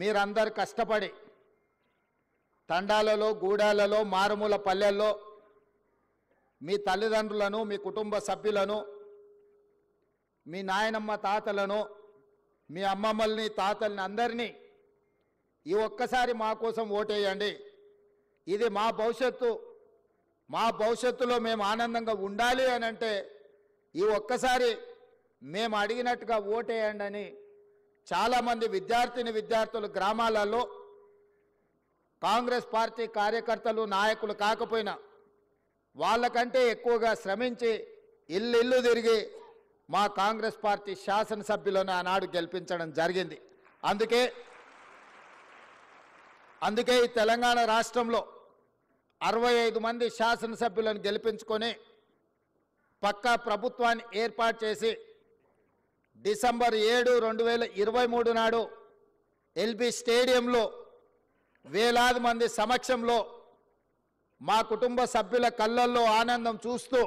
మీరందరూ కష్టపడి తండాలలో గూడాలలో మారుమూల పల్లెల్లో మీ తల్లిదండ్రులను మీ కుటుంబ సభ్యులను మీ నాయనమ్మ తాతలను మీ అమ్మమ్మల్ని తాతల్ని అందరినీ ఈ ఒక్కసారి మా కోసం ఓటేయండి. ఇది మా భవిష్యత్తు, మా భవిష్యత్తులో మేము ఆనందంగా ఉండాలి అని అంటే ఈ ఒక్కసారి మేము అడిగినట్టుగా ఓటేయండి అని చాలామంది విద్యార్థులు గ్రామాలలో కాంగ్రెస్ పార్టీ కార్యకర్తలు నాయకులు కాకపోయినా వాళ్ళకంటే ఎక్కువగా శ్రమించి ఇల్లు తిరిగి మా కాంగ్రెస్ పార్టీ శాసనసభ్యులను ఆనాడు గెలిపించడం జరిగింది. అందుకే ఈ తెలంగాణ రాష్ట్రంలో 65 మంది శాసనసభ్యులను గెలిపించుకొని పక్కా ప్రభుత్వాన్ని ఏర్పాటు చేసి డిసెంబర్ 7, 2023 నాడు ఎల్బీ స్టేడియంలో వేలాది మంది సమక్షంలో మా కుటుంబ సభ్యుల కళ్ళల్లో ఆనందం చూస్తూ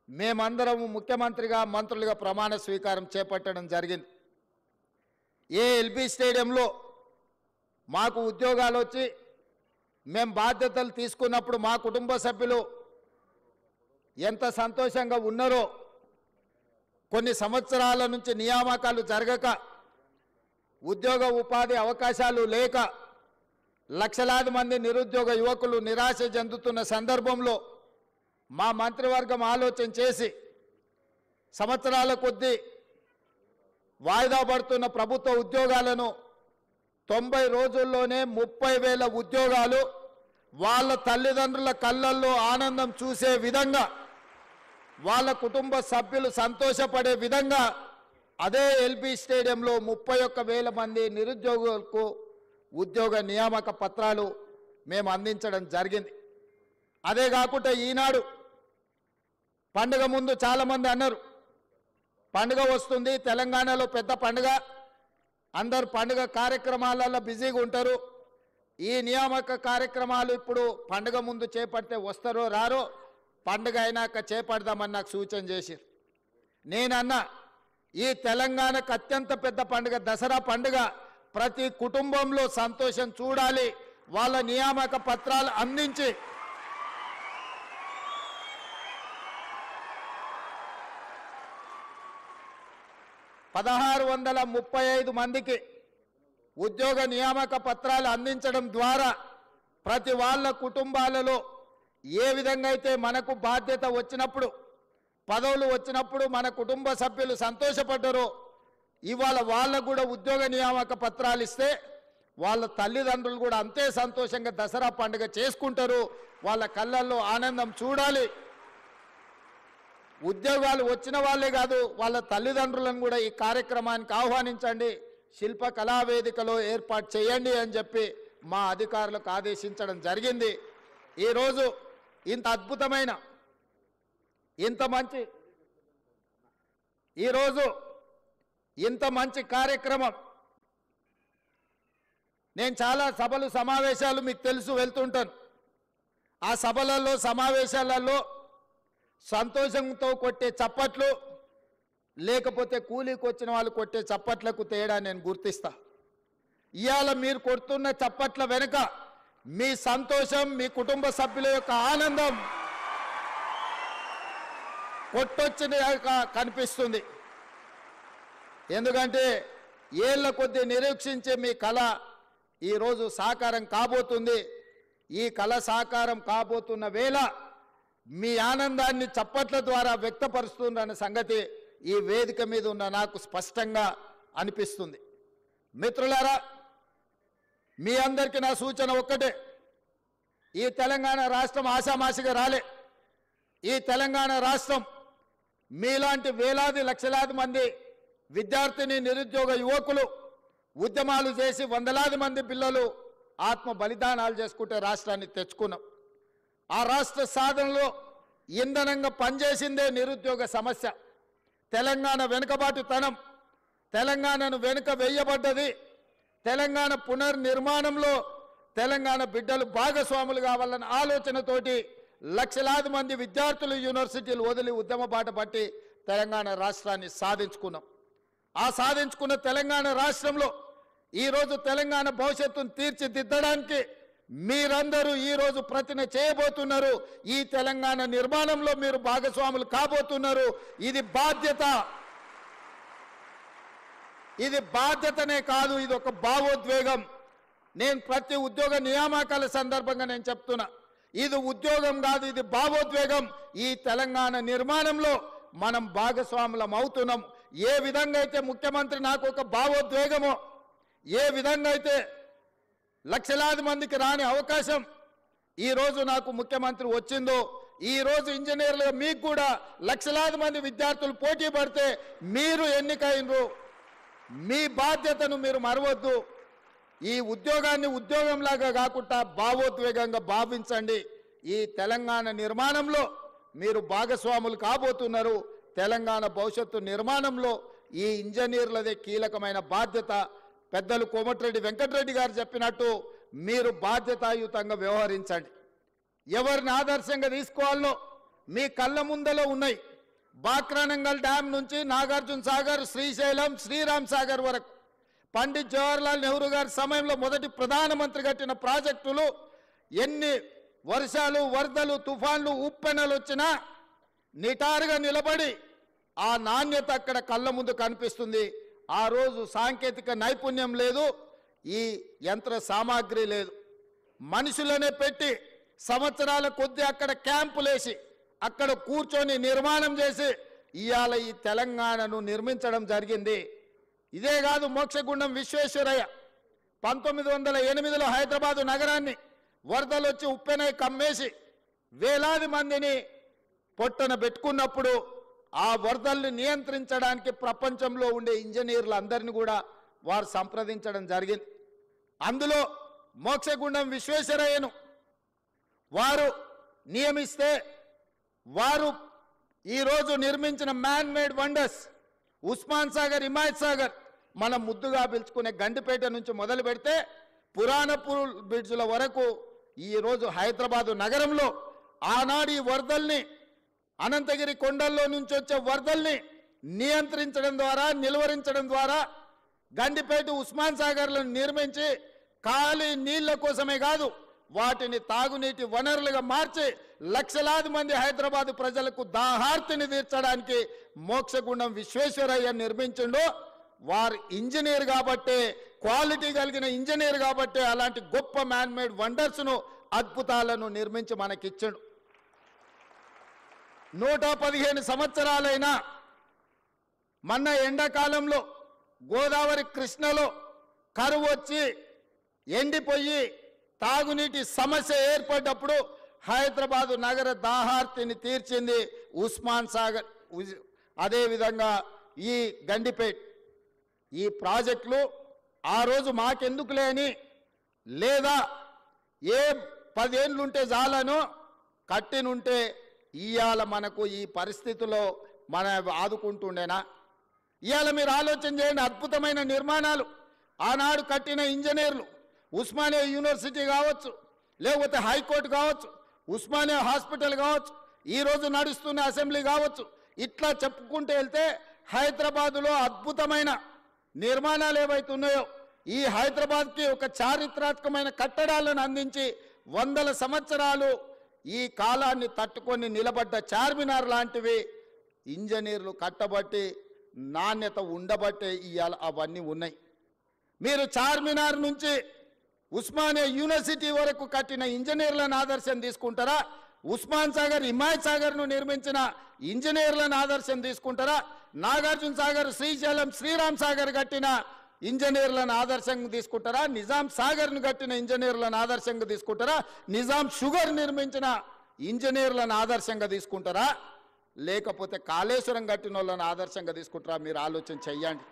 మేమందరం ముఖ్యమంత్రిగా మంత్రులుగా ప్రమాణ స్వీకారం చేపట్టడం జరిగింది. ఏ ఎల్బీ స్టేడియంలో మాకు ఉద్యోగాలు వచ్చి మేము బాధ్యతలు తీసుకున్నప్పుడు మా కుటుంబ సభ్యులు ఎంత సంతోషంగా ఉన్నారో, కొన్ని సంవత్సరాల నుంచి నియామకాలు జరగక ఉద్యోగ ఉపాధి అవకాశాలు లేక లక్షలాది మంది నిరుద్యోగ యువకులు నిరాశ చెందుతున్న సందర్భంలో మా మంత్రివర్గం ఆలోచన చేసి సంవత్సరాల కొద్దీ వాయిదా పడుతున్న ప్రభుత్వ ఉద్యోగాలను 90 రోజుల్లోనే 30,000 ఉద్యోగాలు వాళ్ళ తల్లిదండ్రుల కళ్ళల్లో ఆనందం చూసే విధంగా, వాళ్ళ కుటుంబ సభ్యులు సంతోషపడే విధంగా అదే ఎల్బీ స్టేడియంలో 31,000 మంది నిరుద్యోగులకు ఉద్యోగ నియామక పత్రాలు మేము అందించడం జరిగింది. అదే కాకుండా ఈనాడు పండుగ ముందు చాలామంది అన్నారు, పండుగ వస్తుంది, తెలంగాణలో పెద్ద పండుగ, అందరు పండుగ కార్యక్రమాలలో బిజీగా ఉంటారు, ఈ నియామక కార్యక్రమాలు ఇప్పుడు పండుగ ముందు చేపడితే వస్తారో రారో, పండుగ అయినాక చేపడదామని నాకు సూచన చేశారు. నేనన్నా ఈ తెలంగాణకు అత్యంత పెద్ద పండుగ దసరా పండుగ, ప్రతి కుటుంబంలో సంతోషం చూడాలి, వాళ్ళ నియామక పత్రాలు అందించి $1,635 మందికి ఉద్యోగ నియామక పత్రాలు అందించడం ద్వారా ప్రతి వాళ్ళ కుటుంబాలలో ఏ విధంగా అయితే మనకు బాధ్యత వచ్చినప్పుడు, పదవులు వచ్చినప్పుడు మన కుటుంబ సభ్యులు సంతోషపడ్డారో, ఇవాళ వాళ్ళకు కూడా ఉద్యోగ నియామక పత్రాలు ఇస్తే వాళ్ళ తల్లిదండ్రులు కూడా అంతే సంతోషంగా దసరా పండుగ చేసుకుంటారు, వాళ్ళ కళ్ళల్లో ఆనందం చూడాలి. ఉద్యోగాలు వచ్చిన వాళ్ళే కాదు, వాళ్ళ తల్లిదండ్రులను కూడా ఈ కార్యక్రమానికి ఆహ్వానించండి, శిల్ప కళావేదికలో ఏర్పాటు చేయండి అని చెప్పి మా అధికారులకు ఆదేశించడం జరిగింది. ఈరోజు ఇంత అద్భుతమైన ఇంత మంచి కార్యక్రమం, నేను చాలా సభలు సమావేశాలు మీకు తెలుసు వెళ్తుంటాను, ఆ సభలలో సమావేశాలలో సంతోషంతో కొట్టే చప్పట్లు లేకపోతే కూలీకి వచ్చిన వాళ్ళు కొట్టే చప్పట్లకు తేడా నేను గుర్తిస్తా. ఇవాళ మీరు కొడుతున్న చప్పట్ల వెనుక మీ సంతోషం, మీ కుటుంబ సభ్యుల యొక్క ఆనందం కొట్టొచ్చిన కనిపిస్తుంది. ఎందుకంటే ఏళ్ల కొద్దీ నిరీక్షించే మీ కళ ఈరోజు సాకారం కాబోతుంది. ఈ కళ సాకారం కాబోతున్న వేళ మీ ఆనందాన్ని చప్పట్ల ద్వారా వ్యక్తపరుస్తుందన్న సంగతి ఈ వేదిక మీద ఉన్న నాకు స్పష్టంగా అనిపిస్తుంది. మిత్రులారా, మీ అందరికీ నా సూచన ఒక్కటే, ఈ తెలంగాణ రాష్ట్రం ఆషామాషిగా రాలే. ఈ తెలంగాణ రాష్ట్రం మీలాంటి వేలాది లక్షలాది మంది విద్యార్థిని నిరుద్యోగ యువకులు ఉద్యమాలు చేసి వందలాది మంది పిల్లలు ఆత్మ బలిదానాలు చేసుకుంటే రాష్ట్రాన్ని తెచ్చుకున్నాం. ఆ రాష్ట్ర సాధనలో ఇంధనంగా పనిచేసిందే నిరుద్యోగ సమస్య. తెలంగాణ వెనుకబాటుతనం, తెలంగాణను వెనుక వేయబడ్డది. తెలంగాణ పునర్నిర్మాణంలో తెలంగాణ బిడ్డలు భాగస్వాములు కావాలన్న ఆలోచనతోటి లక్షలాది మంది విద్యార్థులు యూనివర్సిటీలు వదిలి ఉద్యమ బాట పట్టి తెలంగాణ రాష్ట్రాన్ని సాధించుకున్నాం. ఆ సాధించుకున్న తెలంగాణ రాష్ట్రంలో ఈరోజు తెలంగాణ భవిష్యత్తును తీర్చిదిద్దడానికి మీరందరూ ఈరోజు ప్రతిన చేయబోతున్నారు. ఈ తెలంగాణ నిర్మాణంలో మీరు భాగస్వాములు కాబోతున్నారు. ఇది బాధ్యత. ఇది బాధ్యతనే కాదు, ఇది ఒక భావోద్వేగం. నేను ప్రతి ఉద్యోగ నియామకాల సందర్భంగా నేను చెప్తున్నా, ఇది ఉద్యోగం కాదు, ఇది భావోద్వేగం. ఈ తెలంగాణ నిర్మాణంలో మనం భాగస్వాములం అవుతున్నాం. ఏ విధంగా అయితే ముఖ్యమంత్రి నాకు ఒక భావోద్వేగమో, ఏ విధంగా అయితే లక్షలాది మందికి రాని అవకాశం ఈరోజు నాకు ముఖ్యమంత్రి వచ్చిందో, ఈరోజు ఇంజనీర్లుగా మీకు కూడా లక్షలాది మంది విద్యార్థులు పోటీ పడితే మీరు ఎన్నికైనరు. మీ బాధ్యతను మీరు మరవద్దు. ఈ ఉద్యోగాన్ని ఉద్యోగంలాగా కాకుండా భావోద్వేగంగా భావించండి. ఈ తెలంగాణ నిర్మాణంలో మీరు భాగస్వాములు కాబోతున్నారు. తెలంగాణ భవిష్యత్తు నిర్మాణంలో ఈ ఇంజనీర్లదే కీలకమైన బాధ్యత. పెద్దలు కోమటిరెడ్డి వెంకటరెడ్డి గారు చెప్పినట్టు మీరు బాధ్యతాయుతంగా వ్యవహరించండి. ఎవరిని ఆదర్శంగా తీసుకోవాలో మీ కళ్ళ ముందలో ఉన్నాయి. బాక్రానంగల్ డ్యామ్ నుంచి నాగార్జున సాగర్, శ్రీశైలం, శ్రీరామ్ సాగర్ వరకు పండిత్ జవహర్లాల్ నెహ్రూ గారి సమయంలో మొదటి ప్రధానమంత్రి కట్టిన ప్రాజెక్టులు ఎన్ని వర్షాలు, వరదలు, తుఫాన్లు, ఉప్పెనలు వచ్చినా నిటారుగా నిలబడి ఆ నాణ్యత అక్కడ కళ్ళ ముందు కనిపిస్తుంది. ఆ రోజు సాంకేతిక నైపుణ్యం లేదు, ఈ యంత్ర సామాగ్రి లేదు. మనుషులనే పెట్టి సంవత్సరాల కొద్దీ అక్కడ క్యాంపులేసి అక్కడ కూర్చొని నిర్మాణం చేసి ఇవాళ ఈ తెలంగాణను నిర్మించడం జరిగింది. ఇదే కాదు, మోక్షగుండం విశ్వేశ్వరయ్య 1908లో హైదరాబాదు నగరాన్ని వరదలు వచ్చి ఉప్పెనై కమ్మేసి వేలాది మందిని పొట్టన పెట్టుకున్నప్పుడు ఆ వరదల్ని నియంత్రించడానికి ప్రపంచంలో ఉండే ఇంజనీర్లందరినీ కూడా వారు సంప్రదించడం జరిగింది. అందులో మోక్షగుండం విశ్వేశ్వరయ్యను వారు నియమిస్తే వారు ఈరోజు నిర్మించిన man made wonders Osman Sagar, Himayat Sagar, మనం ముద్దుగా పిలుచుకునే గండిపేట నుంచి మొదలు పెడితే పురాణపూర్ బ్రిడ్జ్ల వరకు ఈరోజు హైదరాబాదు నగరంలో ఆనాడు ఈ వరదల్ని, అనంతగిరి కొండల్లో నుంచి వచ్చే వరదల్ని నియంత్రించడం ద్వారా, నిలువరించడం ద్వారా గండిపేట, ఉస్మాన్ సాగర్లను నిర్మించి ఖాళీ నీళ్ల కోసమే కాదు వాటిని తాగునీటి వనరులుగా మార్చి లక్షలాది మంది హైదరాబాదు ప్రజలకు దాహార్తిని తీర్చడానికి మోక్షగుండం విశ్వేశ్వరయ్య నిర్మించిండు. వారు ఇంజనీర్ కాబట్టే, క్వాలిటీ కలిగిన ఇంజనీర్ కాబట్టే అలాంటి గొప్ప మ్యాన్ మేడ్ వండర్స్ను, అద్భుతాలను నిర్మించి మనకిచ్చిండు. 115 సంవత్సరాలైనా మొన్న ఎండాకాలంలో గోదావరి, కృష్ణలో కరువు వచ్చి ఎండిపోయి తాగునీటి సమస్య ఏర్పడ్డప్పుడు హైదరాబాదు నగర దాహార్తిని తీర్చింది ఉస్మాన్ సాగర్. అదేవిధంగా ఈ గండిపేట్, ఈ ప్రాజెక్టులు ఆ రోజు మాకెందుకు లేని, లేదా ఏ 10 ఏళ్ళుంటే చాలను కట్టినుంటే ఇవాళ మనకు ఈ పరిస్థితిలో మన ఆదుకుంటుండేనా? ఇవాళ మీరు ఆలోచన చేయండి. అద్భుతమైన నిర్మాణాలు ఆనాడు కట్టిన ఇంజనీర్లు, ఉస్మానియా యూనివర్సిటీ కావచ్చు, లేకపోతే హైకోర్టు కావచ్చు, ఉస్మానియా హాస్పిటల్ కావచ్చు, ఈరోజు నడుస్తున్న అసెంబ్లీ కావచ్చు, ఇట్లా చెప్పుకుంటూ వెళ్తే హైదరాబాదులో అద్భుతమైన నిర్మాణాలు ఏవైతే ఉన్నాయో ఈ హైదరాబాద్కి ఒక చారిత్రాత్మకమైన కట్టడాలను అందించి 100 సంవత్సరాలు ఈ కాలాన్ని తట్టుకొని నిలబడ్డ చార్మినార్ లాంటివి ఇంజనీర్లు కట్టబట్టి నాణ్యత ఉండబట్టే ఇవాళ అవన్నీ ఉన్నాయి. మీరు చార్మినార్ నుంచి ఉస్మానియా యూనివర్సిటీ వరకు కట్టిన ఇంజనీర్లను ఆదర్శం తీసుకుంటారా? ఉస్మాన్ సాగర్, హిమాయత్ సాగర్ను నిర్మించిన ఇంజనీర్లను ఆదర్శం తీసుకుంటారా? నాగార్జున సాగర్, శ్రీశైలం, శ్రీరామ్ సాగర్ కట్టిన ఇంజనీర్లను ఆదర్శంగా తీసుకుంటారా? నిజాం సాగర్ను కట్టిన ఇంజనీర్లను ఆదర్శంగా తీసుకుంటారా? నిజాం షుగర్ నిర్మించిన ఇంజనీర్లను ఆదర్శంగా తీసుకుంటారా? లేకపోతే కాళేశ్వరం కట్టిన వాళ్ళని ఆదర్శంగా తీసుకుంటారా? మీరు ఆలోచన చెయ్యండి.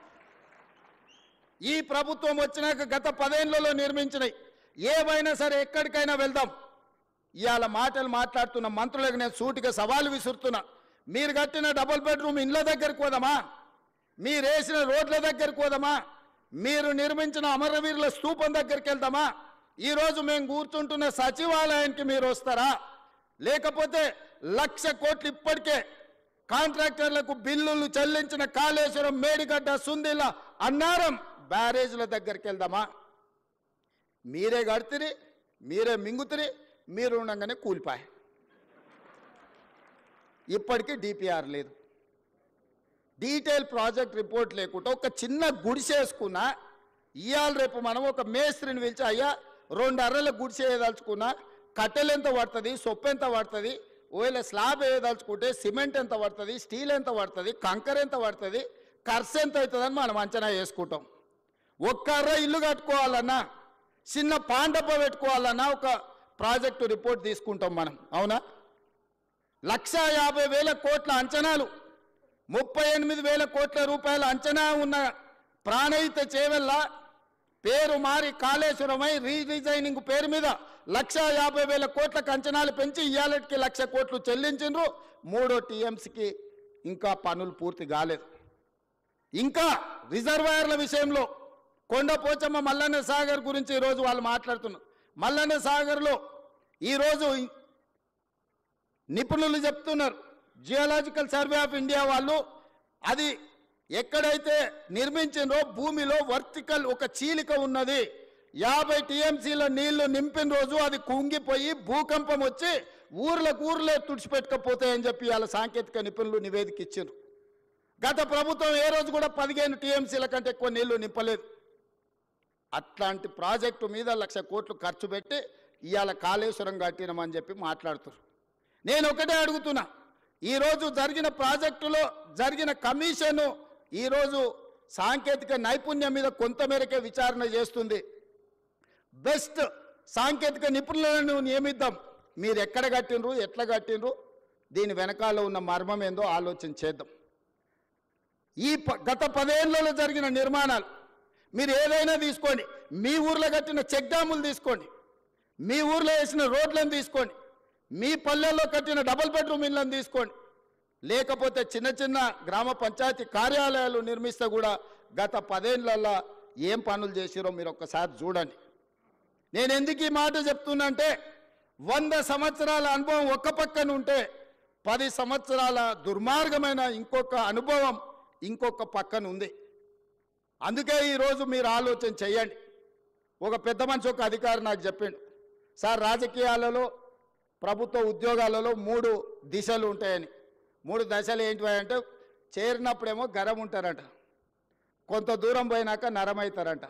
ఈ ప్రభుత్వం వచ్చినాక గత 10 ఏళ్లలో నిర్మించినాయి ఏవైనా సరే ఎక్కడికైనా వెళ్దాం. ఇవాళ మాటలు మాట్లాడుతున్న మంత్రులకు నేను సూటిగా సవాలు విసురుతున్నా. మీరు కట్టిన డబుల్ బెడ్రూమ్ ఇండ్ల దగ్గరికి పోదామా? మీరు వేసిన రోడ్ల దగ్గరికి పోదామా? మీరు నిర్మించిన అమరవీరుల స్తూపం దగ్గరికి వెళ్దామా? ఈరోజు మేము కూర్చుంటున్న సచివాలయానికి మీరు వస్తారా? లేకపోతే 1,00,000 కోట్లు ఇప్పటికే కాంట్రాక్టర్లకు బిల్లులు చెల్లించిన కాళేశ్వరం, మేడిగడ్డ, సుందిల్ల, అన్నారం బ్యారేజ్ల దగ్గరికి వెళ్దామా? మీరే కడితిరి, మీరే మింగుతిరి, మీరు ఉండగానే కూలిపాయ. ఇప్పటికీ డిపిఆర్ లేదు, డీటెయిల్ ప్రాజెక్ట్ రిపోర్ట్ లేకుండా ఒక చిన్న గుడిసేసుకున్నా ఇవాళ రేపు మనం ఒక మేస్త్రిని పిలిచి అయ్యా 2 అర్రల గుడిసె వేయదలుచుకున్నా కట్టెలు ఎంత పడుతుంది, సొప్పు ఎంత పడుతుంది, ఒకవేళ స్లాబ్ వేయదలుచుకుంటే సిమెంట్ ఎంత పడుతుంది, స్టీల్ ఎంత పడుతుంది, కంకర ఎంత పడుతుంది, ఖర్చు ఎంత అవుతుందని మనం అంచనా వేసుకుంటాం. ఒక్క అర్ర ఇల్లు కట్టుకోవాలన్నా, చిన్న పాండప పెట్టుకోవాలన్నా ఒక ప్రాజెక్టు రిపోర్ట్ తీసుకుంటాం మనం. అవునా? 1,50,000 కోట్ల అంచనాలు, 38,000 కోట్ల రూపాయల అంచనా ఉన్న ప్రాణహిత చేవెళ్ళ పేరు మారి కాళేశ్వరమై రీడిజైనింగ్ పేరు మీద 1,50,000 కోట్లకు అంచనాలు పెంచి ఇవాళకి 1,00,000 కోట్లు చెల్లించిండ్రు. 3వ టీఎంసీకి ఇంకా పనులు పూర్తి కాలేదు. ఇంకా రిజర్వాయర్ల విషయంలో కొండపోచమ్మ మల్లన్న సాగర్ గురించి ఈరోజు వాళ్ళు మాట్లాడుతున్నారు. మల్లన్న సాగర్లో ఈరోజు నిపుణులు చెప్తున్నారు, జియోలాజికల్ సర్వే ఆఫ్ ఇండియా వాళ్ళు అది ఎక్కడైతే నిర్మించిందో భూమిలో వర్టికల్ ఒక చీలిక ఉన్నది. 50 టీఎంసీల నీళ్లు నింపిన రోజు అది కుంగిపోయి భూకంపం వచ్చి ఊర్లే తుడిచిపెట్టకపోతాయని చెప్పి వాళ్ళ సాంకేతిక నిపుణులు నివేదిక ఇచ్చారు. గత ప్రభుత్వం ఏ రోజు కూడా 15 టీఎంసీల కంటే ఎక్కువ నీళ్లు నింపలేదు. అట్లాంటి ప్రాజెక్టు మీద 1,00,000 కోట్లు ఖర్చు పెట్టి ఇవాళ కాళేశ్వరం కట్టినామని చెప్పి మాట్లాడుతారు. నేను ఒకటే అడుగుతున్నా, ఈరోజు జరిగిన ప్రాజెక్టులో జరిగిన కమిషను ఈరోజు సాంకేతిక నైపుణ్యం మీద కొంతమేరకే విచారణ చేస్తుంది. బెస్ట్ సాంకేతిక నిపుణులను నియమిద్దాం. మీరు ఎక్కడ కట్టినరు, ఎట్లా కట్టినరు, దీని వెనకాల ఉన్న మర్మం ఏందో ఆలోచన చేద్దాం. ఈ గత 10 ఏళ్లలో జరిగిన నిర్మాణాలు మీరు ఏదైనా తీసుకోండి, మీ ఊర్లో కట్టిన చెక్ డ్యాములు తీసుకోండి, మీ ఊర్లో వేసిన రోడ్లను తీసుకోండి, మీ పల్లెల్లో కట్టిన డబుల్ బెడ్రూమ్ ఇళ్లను తీసుకోండి, లేకపోతే చిన్న చిన్న గ్రామ పంచాయతీ కార్యాలయాలు నిర్మిస్తే కూడా గత 10 ఏళ్లలో ఏం పనులు చేసిరో మీరు ఒక్కసారి చూడండి. నేను ఎందుకు ఈ మాట చెప్తున్నంటే 100 సంవత్సరాల అనుభవం ఒక్క పక్కన ఉంటే 10 సంవత్సరాల దుర్మార్గమైన ఇంకొక అనుభవం ఇంకొక పక్కన ఉంది. అందుకే ఈరోజు మీరు ఆలోచన చేయండి. ఒక పెద్ద మనిషి ఒక అధికారి నాకు చెప్పిండు, సార్ రాజకీయాలలో ప్రభుత్వ ఉద్యోగాలలో 3 దిశలు ఉంటాయని. 3 దశలు ఏంటివి అంటే, చేరినప్పుడేమో గరం ఉంటారంట, కొంత దూరం పోయినాక నరం అవుతారంట,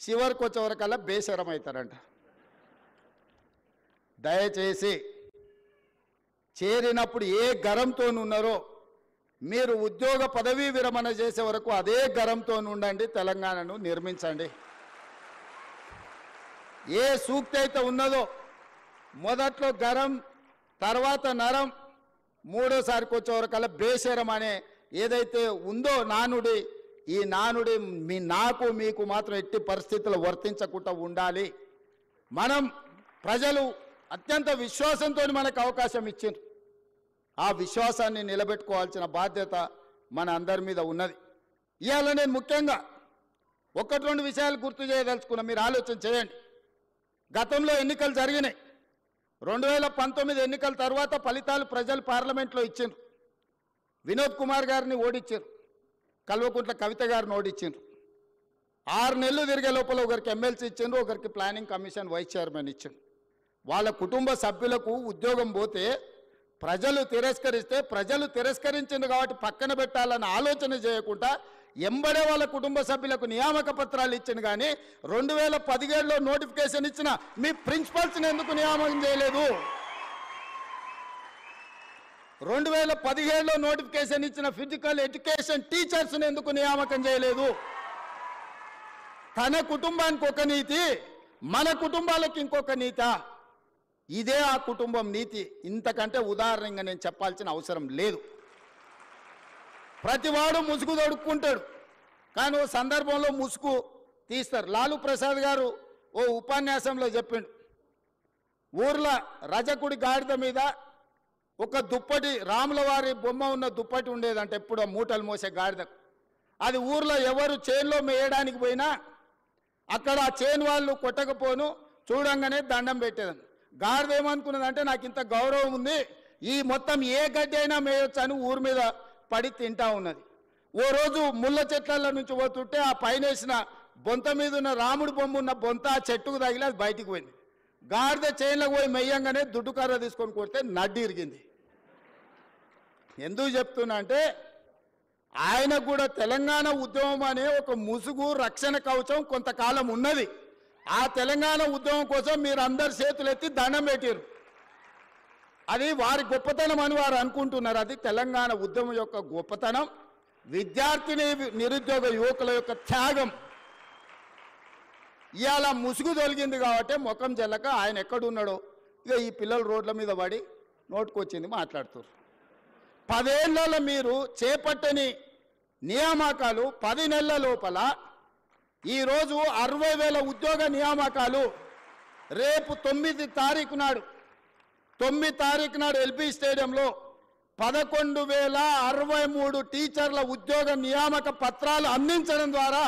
చివరికి వచ్చేవరకల్లా బేసరం అవుతారంట. దయచేసి చేరినప్పుడు ఏ గరంతో ఉన్నారో మీరు ఉద్యోగ పదవీ విరమణ చేసే వరకు అదే గరంతో ఉండండి, తెలంగాణను నిర్మించండి. ఏ సూక్తి అయితే ఉన్నదో మొదట్లో గరం, తర్వాత నరం, మూడోసారికి వచ్చేవరకల్లా బేసరం అనే ఏదైతే ఉందో నానుడి, ఈ నానుడి నాకు మీకు మాత్రం ఎట్టి పరిస్థితుల్లో వర్తించకుండా ఉండాలి. మనం ప్రజలు అత్యంత విశ్వాసంతో మనకు అవకాశం ఇచ్చారు, ఆ విశ్వాసాన్ని నిలబెట్టుకోవాల్సిన బాధ్యత మన అందరి మీద ఉన్నది. ఇవాళ నేను ముఖ్యంగా 1-2 విషయాలు గుర్తు చేయదలుచుకున్నా, మీరు ఆలోచన చేయండి. గతంలో ఎన్నికలు జరిగినాయి. 2019 ఎన్నికల తర్వాత ఫలితాలు ప్రజలు పార్లమెంట్లో ఇచ్చారు. వినోద్ కుమార్ గారిని ఓడించారు, కల్వకుంట్ల కవిత గారిని ఓడించారు. 6 నెలలు తిరిగే లోపల ఒకరికి ఎమ్మెల్సీ ఇచ్చారు, ఒకరికి ప్లానింగ్ కమిషన్ వైస్ చైర్మన్ ఇచ్చారు. వాళ్ళ కుటుంబ సభ్యులకు ఉద్యోగం పోతే ప్రజలు తిరస్కరిస్తే, ప్రజలు తిరస్కరించింది కాబట్టి పక్కన పెట్టాలన్న ఆలోచన చేయకుండా ఎంబడే వాళ్ళ కుటుంబ సభ్యులకు నియామక పత్రాలు ఇచ్చింది. కానీ 2017లో నోటిఫికేషన్ ఇచ్చిన మీ ప్రిన్సిపల్స్ని ఎందుకు నియామకం చేయలేదు? 2017లో నోటిఫికేషన్ ఇచ్చిన ఫిజికల్ ఎడ్యుకేషన్ టీచర్స్ని ఎందుకు నియామకం చేయలేదు? తన కుటుంబానికి ఒక నీతి, మన కుటుంబాలకు ఇంకొక నీతి. ఇదే ఆ కుటుంబం నీతి. ఇంతకంటే ఉదాహరణగా నేను చెప్పాల్సిన అవసరం లేదు. ప్రతివాడు ముసుగు తొడుక్కుంటాడు, కానీ ఓ సందర్భంలో ముసుగు తీస్తారు. లాలూ ప్రసాద్ గారు ఓ ఉపన్యాసంలో చెప్పిండు, ఊర్లో రజకుడి గాడిద మీద ఒక దుప్పటి, రాముల వారి బొమ్మ ఉన్న దుప్పటి ఉండేదంటే ఎప్పుడు మూటలు మోసే గాడిద. అది ఊర్లో ఎవరు చేనులో మేయడానికి పోయినా అక్కడ ఆ చేను వాళ్ళు కొట్టకపోను చూడంగానే దండం పెట్టేదని. గాడిద ఏమనుకున్నదంటే నాకు ఇంత గౌరవం ఉంది, ఈ మొత్తం ఏ గడ్డి అయినా మేయొచ్చు అని ఊరి మీద పడి తింటా ఉన్నది. ఓ రోజు ముళ్ళ చెట్ల నుంచి పోతుంటే ఆ పైన వేసిన బొంత మీద ఉన్న రాముడు బొమ్మ ఉన్న బొంత ఆ చెట్టుకు తగిలి అది బయటికి పోయింది. గాడిద చైన్లకు పోయి మెయ్యంగానే దుడ్డు కర్ర తీసుకొని కొడితే నడ్డి ఇరిగింది. ఎందుకు చెప్తున్నా అంటే ఆయనకు కూడా తెలంగాణ ఉద్యమం అనే ఒక ముసుగు రక్షణ కవచం కొంతకాలం ఉన్నది. ఆ తెలంగాణ ఉద్యమం కోసం మీరు అందరు చేతులెత్తి దండం పెట్టారు. అది వారి గొప్పతనం అని వారు అనుకుంటున్నారు. అది తెలంగాణ ఉద్యమం యొక్క గొప్పతనం, విద్యార్థిని నిరుద్యోగ యువకుల యొక్క త్యాగం. ఇవాళ ముసుగు తొలగింది కాబట్టి ముఖం చెల్లక ఆయన ఎక్కడున్నాడో ఇక ఈ పిల్లలు రోడ్ల మీద పడి నోటుకొచ్చింది మాట్లాడుతారు. 10 ఏళ్లలో మీరు చేపట్టని నియామకాలు 10 నెలల లోపల ఈరోజు 60,000 ఉద్యోగ నియామకాలు. రేపు 9 తారీఖు నాడు ఎల్బీ స్టేడియంలో 11,063 టీచర్ల ఉద్యోగ నియామక పత్రాలు అందించడం ద్వారా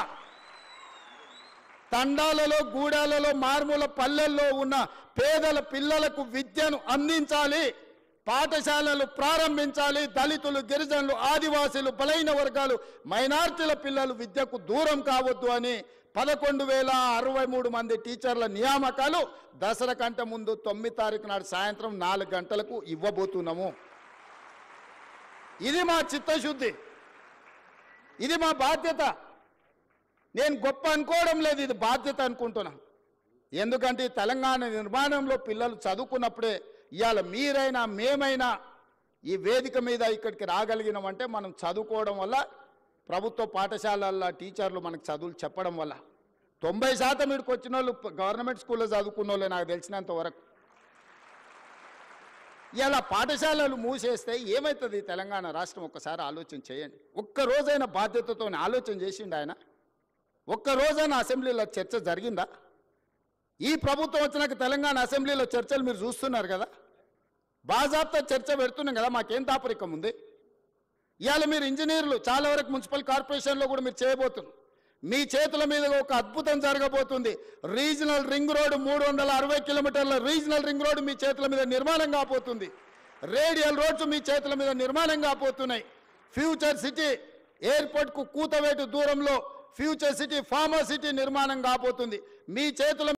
తండాలలో, గూడాలలో, మారుమూల పల్లెల్లో ఉన్న పేదల పిల్లలకు విద్యను అందించాలి, పాఠశాలలు ప్రారంభించాలి. దళితులు, గిరిజనులు, ఆదివాసీలు, బలైన వర్గాలు, మైనార్టీల పిల్లలు విద్యకు దూరం కావద్దు అని 11,063 మంది టీచర్ల నియామకాలు దసరా కంటే ముందు 9 తారీఖు నాడు సాయంత్రం 4 గంటలకు ఇవ్వబోతున్నాము. ఇది మా చిత్తశుద్ధి, ఇది మా బాధ్యత. నేను గొప్ప అనుకోవడం లేదు, ఇది బాధ్యత అనుకుంటున్నా. ఎందుకంటే తెలంగాణ నిర్మాణంలో పిల్లలు చదువుకున్నప్పుడే ఇవాళ మీరైనా మేమైనా ఈ వేదిక మీద ఇక్కడికి రాగలిగినామంటే మనం చదువుకోవడం వల్ల, ప్రభుత్వ పాఠశాలల్లో టీచర్లు మనకు చదువులు చెప్పడం వల్ల. 90% ఇక్కడికి వచ్చిన వాళ్ళు గవర్నమెంట్ స్కూల్లో చదువుకున్న వాళ్ళు నాకు తెలిసినంత వరకు. ఇలా పాఠశాలలు మూసేస్తే ఏమవుతుంది తెలంగాణ రాష్ట్రం? ఒక్కసారి ఆలోచన చేయండి. ఒక్కరోజైనా బాధ్యతతో ఆలోచన చేసిండు ఆయన? ఒక్కరోజైనా అసెంబ్లీలో చర్చ జరిగిందా? ఈ ప్రభుత్వం వచ్చినాక తెలంగాణ అసెంబ్లీలో చర్చలు మీరు చూస్తున్నారు కదా, బాజాబ్తా చర్చ పెడుతున్నాం కదా, మాకేం దాపరికం ఉంది? ఇవాళ మీరు ఇంజనీర్లు చాలా వరకు మున్సిపల్ కార్పొరేషన్లో కూడా మీరు చేయబోతున్నారు. మీ చేతుల మీద ఒక అద్భుతం జరగబోతుంది. రీజనల్ రింగ్ రోడ్డు 360 కిలోమీటర్ల రీజనల్ రింగ్ రోడ్డు మీ చేతుల మీద నిర్మాణం కాబోతుంది. రేడియల్ రోడ్స్ మీ చేతుల మీద నిర్మాణం కాబోతున్నాయి. ఫ్యూచర్ సిటీ ఎయిర్పోర్ట్కు కూతవేటు దూరంలో ఫ్యూచర్ సిటీ, ఫార్మా సిటీ నిర్మాణం కాబోతుంది. మీ చేతుల